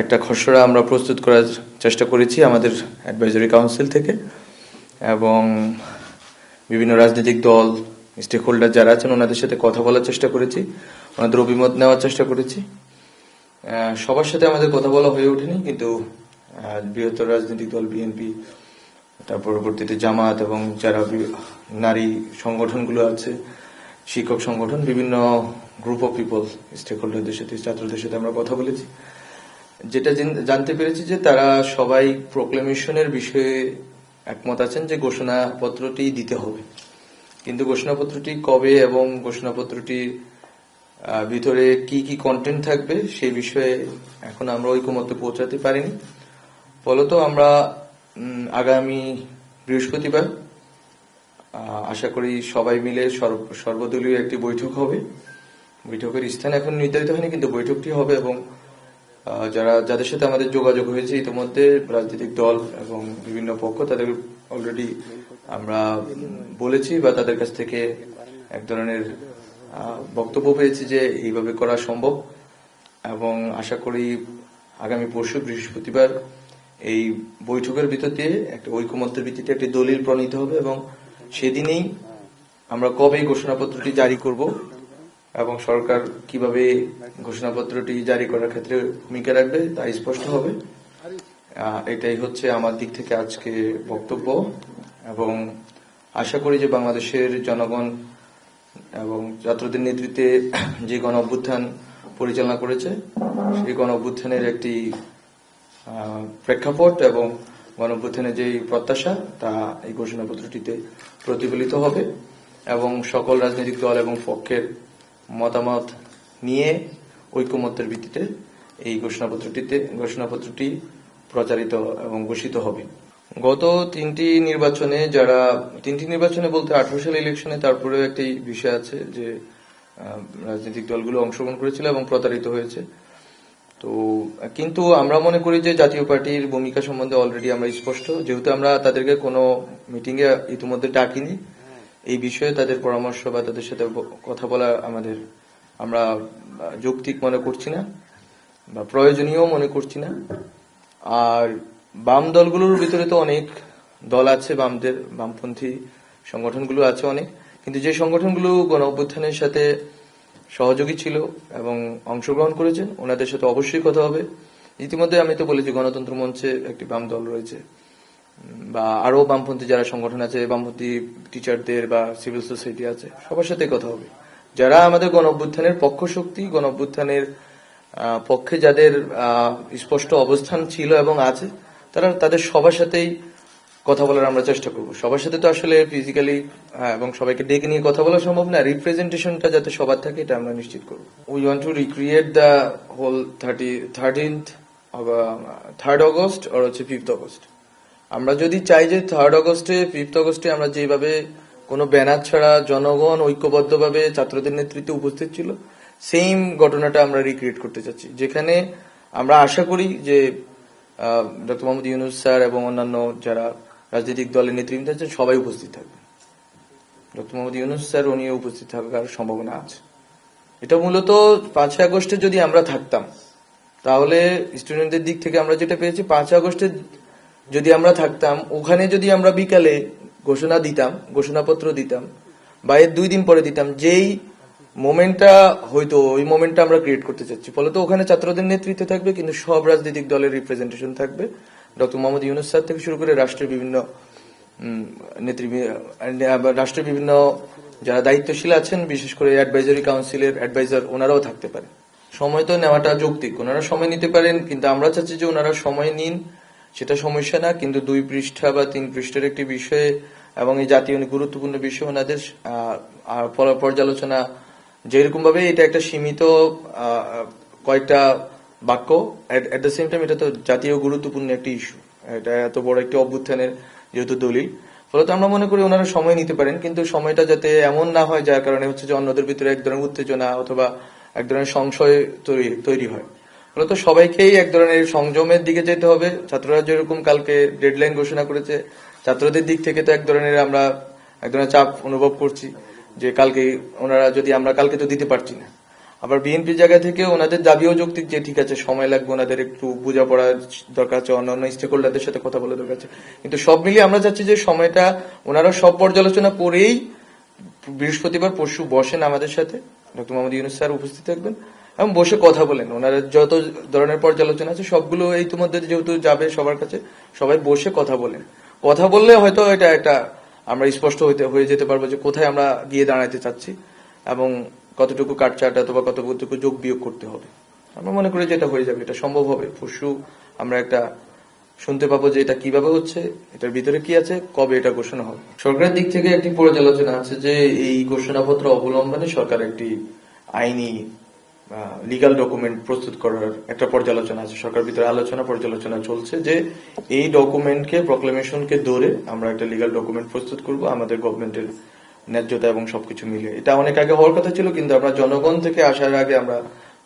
একটা খসড়া আমরা প্রস্তুত করার চেষ্টা করেছি আমাদের অ্যাডভাইজারি কাউন্সিল থেকে, এবং বিভিন্ন রাজনৈতিক দল, স্টেক হোল্ডার যারা আছেন ওনাদের সাথে কথা বলার চেষ্টা করেছি, ওনাদের অভিমত নেওয়ার চেষ্টা করেছি। সবার সাথে আমাদের কথা বলা হয়ে ওঠেনি, কিন্তু বৃহত্তর রাজনৈতিক দল বিএনপি, তার পরবর্তীতে জামাত এবং যারা নারী সংগঠনগুলো আছে, শিক্ষক সংগঠন, বিভিন্ন গ্রুপ অফ পিপল, স্টেক হোল্ডারদের সাথে, ছাত্রদের সাথে আমরা কথা বলেছি। যেটা জানতে পেরেছি যে তারা সবাই প্রোক্লেমেশনের বিষয়ে একমত আছেন যে ঘোষণাপত্রটি দিতে হবে, কিন্তু ঘোষণাপত্রটি কবে এবং ঘোষণাপত্রটির ভিতরে কি কি কন্টেন্ট থাকবে সেই বিষয়ে এখন আমরা ঐকমত্যে পৌঁছাতে পারিনি। ফলত আমরা আগামী বৃহস্পতিবার আশা করি সবাই মিলে সর্বদলীয় একটি বৈঠক হবে। বৈঠকের স্থান এখন নির্ধারিত হয়নি, কিন্তু বৈঠকটি হবে, এবং যাদের সাথে আমাদের যোগাযোগ হয়েছে ইতিমধ্যে, রাজনৈতিক দল এবং বিভিন্ন পক্ষ, তাদের অলরেডি আমরা বলেছি বা তাদের কাছ থেকে এক ধরনের বক্তব্য পেয়েছি যে এইভাবে করা সম্ভব, এবং আশা করি আগামী পরশু বৃহস্পতিবার এই বৈঠকের ভিতর দিয়ে একটা ঐকমত্যের ভিত্তিতে একটি দলিল প্রণীত হবে, এবং সেদিনেই আমরা কবে ঘোষণাপত্রটি জারি করব এবং সরকার কিভাবে ঘোষণাপত্রটি জারি করার ক্ষেত্রে ভূমিকা রাখবে তা স্পষ্ট হবে। এটাই হচ্ছে আমার দিক থেকে আজকে বক্তব্য, এবং আশা করি যে বাংলাদেশের জনগণ এবং ছাত্রদের নেতৃত্বে যে গণ অভ্যুত্থান পরিচালনা করেছে সেই গণ অভ্যুত্থানের একটি প্রেক্ষাপট এবং গণ অভ্যুত্থানের যে প্রত্যাশা তা এই ঘোষণাপত্রটিতে প্রতিফলিত হবে, এবং সকল রাজনৈতিক দল এবং পক্ষের মতামত নিয়ে ঐকমত্যের ভিত্তিতে এই ঘোষণাপত্রটি প্রচারিত এবং ঘোষিত হবে। গত তিনটি নির্বাচনে বলতে 18 সালে ইলেকশনে, তারপরে একটি বিষয় আছে যে রাজনৈতিক দলগুলো অংশগ্রহণ করেছিল এবং প্রতারিত হয়েছে। তো কিন্তু আমরা মনে করি যে জাতীয় পার্টির ভূমিকা সম্বন্ধে অলরেডি আমরা স্পষ্ট, যেহেতু আমরা তাদেরকে কোনো মিটিং এ ইতিমধ্যে ডাকিনি, এই বিষয়ে তাদের পরামর্শ বা তাদের সাথে কথা বলা আমরা যৌক্তিক মনে করছি না বা প্রয়োজনীয় মনে করছি না। আর বাম দলগুলোর ভিতরে তো অনেক দল আছে, বামপন্থী সংগঠনগুলো আছে অনেক, কিন্তু যে সংগঠনগুলো গণ অভ্যুত্থানের সাথে সহযোগী ছিল এবং অংশগ্রহণ করেছেন ওনাদের সাথে অবশ্যই কথা হবে। ইতিমধ্যে আমি তো বলেছি গণতন্ত্র মঞ্চে একটি বাম দল রয়েছে, বা আরো বামপন্থী যারা সংগঠন আছে, বামপন্থী টিচারদের বা সিভিল সোসাইটি আছে, সবার সাথে কথা হবে। যারা আমাদের গণ অভ্যুত্থানের পক্ষ শক্তি, গণ অভ্যুত্থানের পক্ষে যাদের স্পষ্ট অবস্থান ছিল এবং আছে, তাদের সবার সাথেই কথা বলার আমরা চেষ্টা করব। সবার সাথে তো আসলে ফিজিক্যালি এবং সবাইকে ডেকে নিয়ে কথা বলা সম্ভব না, রিপ্রেজেন্টেশনটা যাতে সবার থাকে এটা আমরা নিশ্চিত করব। We want to recreate the whole 3rd August আর 5th অগস্ট। আমরা যদি চাই যে 3rd অগস্টে 5th অগস্টে আমরা যেভাবে কোনো ব্যানার ছাড়া জনগণ ঐক্যবদ্ধভাবে ছাত্রদের নেতৃত্বে উপস্থিত ছিল, সেম ঘটনাটা আমরা রিক্রিয়েট করতে চাচ্ছি, যেখানে আমরা আশা করি যে ডক্টর মোহাম্মদ ইউনূস স্যার এবং অন্যান্য যারা রাজনৈতিক দলের নেতৃবৃন্দ আছেন সবাই উপস্থিত থাকবেন। ডক্টর মোহাম্মদ ইউনূস স্যার উনিও উপস্থিত থাকার সম্ভাবনা আছে। এটা মূলত 5 আগস্টে যদি আমরা থাকতাম, তাহলে স্টুডেন্টদের দিক থেকে আমরা যেটা পেয়েছি, 5 আগস্টে যদি আমরা থাকতাম, ওখানে যদি আমরা বিকালে ঘোষণাপত্র দিতাম বা এর 2 দিন পরে দিতাম, যেই মোমেন্টটা হয়তো ওই মোমেন্টটা আমরা ক্রিয়েট করতে চাচ্ছি। ফলত ওখানে ছাত্রদের নেতৃত্বে থাকবে, কিন্তু সব রাজনৈতিক দলের রিপ্রেজেন্টেশন থাকবে, ডক্টর মোহাম্মদ ইউনূস স্যার থেকে শুরু করে রাষ্ট্রের বিভিন্ন যারা দায়িত্বশীল আছেন, বিশেষ করে অ্যাডভাইজারি কাউন্সিলের অ্যাডভাইজার, ওনারাও থাকতে পারে। সময় তো নেওয়াটা যৌক্তিক, ওনারা সময় নিতে পারেন, কিন্তু আমরা চাচ্ছি যে ওনারা সময় নিন, সেটা সমস্যা না, কিন্তু 2 পৃষ্ঠা বা 3 পৃষ্ঠার একটি বিষয়ে এবং এই জাতীয় গুরুত্বপূর্ণ বিষয় ওনাদের পর্যালোচনা, যেরকম ভাবে এটা একটা সীমিত কয়েকটা বাক্য, এট দ্য সেম টাইম এটা তো জাতীয় গুরুত্বপূর্ণ একটি ইস্যু, এটা এত বড় একটি অভ্যুত্থানের যেহেতু দলিল, ফলত আমরা মনে করি ওনারা সময় নিতে পারেন, কিন্তু সময়টা যাতে এমন না হয় যার কারণে হচ্ছে যে অন্যদের ভিতরে এক ধরনের উত্তেজনা অথবা এক ধরনের সংশয় তৈরি হয়। ফলত সবাইকেই এক ধরনের সংযমের দিকে যেতে হবে। ছাত্ররা যেরকম কালকে ডেডলাইন ঘোষণা করেছে, ছাত্রদের দিক থেকে তো আমরা এক ধরনের চাপ অনুভব করছি যে কালকে আমরা কালকে তো দিতে পারছি না, আবার বিএনপির জায়গা থেকে ওনাদের দাবিও যৌক্তিক যে ঠিক আছে সময় লাগবে, ওনাদের একটু বোঝাপড়া দরকার আছে, অন্যান্য স্টেক হোল্ডারদের সাথে কথা বলা দরকার আছে, কিন্তু সব মিলিয়ে আমরা চাচ্ছি যে সময়টা ওনারা সব পর্যালোচনা করেই বৃহস্পতিবার পরশু বসেন আমাদের সাথে, ডক্টর মোহাম্মদ ইউনূস স্যার উপস্থিত থাকবেন এবং বসে কথা বলেন। ওনারা যত ধরনের পর্যালোচনা আছে সবগুলো এই ইতিমধ্যে যেহেতু যাবে সবার কাছে, সবাই বসে কথা বলেন। কথা বললে হয়তো এটা একটা আমরা স্পষ্ট হয়ে যেতে পারবো যে কোথায় আমরা গিয়ে দাঁড়াতে চাচ্ছি এবং কতটুকু কাটছাট অথবা কতটুকু যোগ বিয়োগ করতে হবে। আমরা মনে করি যে এটা হয়ে যাবে, এটা সম্ভব হবে। পরশু আমরা একটা শুনতে পাবো যে এটা কিভাবে হচ্ছে, এটার ভিতরে কি আছে, কবে এটা ঘোষণা হবে। সরকারের দিক থেকে একটি পর্যালোচনা আছে যে এই ঘোষণাপত্র অবলম্বনে সরকার একটি আইনি লিগাল ডকুমেন্ট প্রস্তুত করার একটা পর্যালোচনা আছে। সরকার ভিতরে আলোচনা পর্যালোচনা চলছে যে এই ডকুমেন্টকে, প্রক্লেমেশনকে ধরে আমরা একটা লিগাল ডকুমেন্ট প্রস্তুত করব আমাদের গভর্নমেন্টের ন্যায্যতা এবং সবকিছু মিলে। এটা অনেক আগে হওয়ার কথা ছিল, কিন্তু আমরা জনগণ থেকে আসার আগে আমরা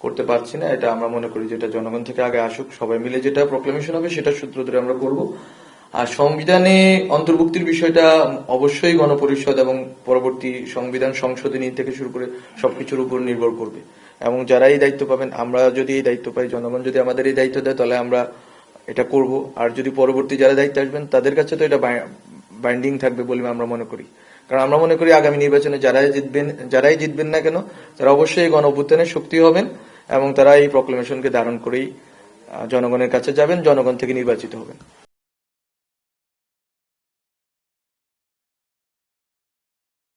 করতে পারছি না। এটা আমরা মনে করি যেটা জনগণ থেকে আগে আসুক, সবাই মিলে যেটা প্রক্লেমেশন হবে সেটা সূত্র ধরে আমরা করব। আর সংবিধানে অন্তর্ভুক্তির বিষয়টা অবশ্যই গণপরিষদ এবং পরবর্তী সংবিধান সংশোধনী থেকে শুরু করে সবকিছুর উপর নির্ভর করবে। এবং যারা এই দায়িত্ব পাবেন, আমরা যদি এই দায়িত্ব পাই, জনগণ যদি আমাদের এই দায়িত্ব দেয়, তাহলে আমরা এটা করব। আর যদি পরবর্তী যারা দায়িত্ব আসবেন তাদের কাছে তো এটা বাইন্ডিং থাকবে বলে আমরা মনে করি। কারণ আমরা মনে করি আগামী নির্বাচনে যারাই জিতবেন না কেন, তারা অবশ্যই গণ অভ্যুত্থানের শক্তি হবেন এবং তারা এই প্রক্লেমেশনকে ধারণ করেই জনগণের কাছে যাবেন, জনগণ থেকে নির্বাচিত হবেন।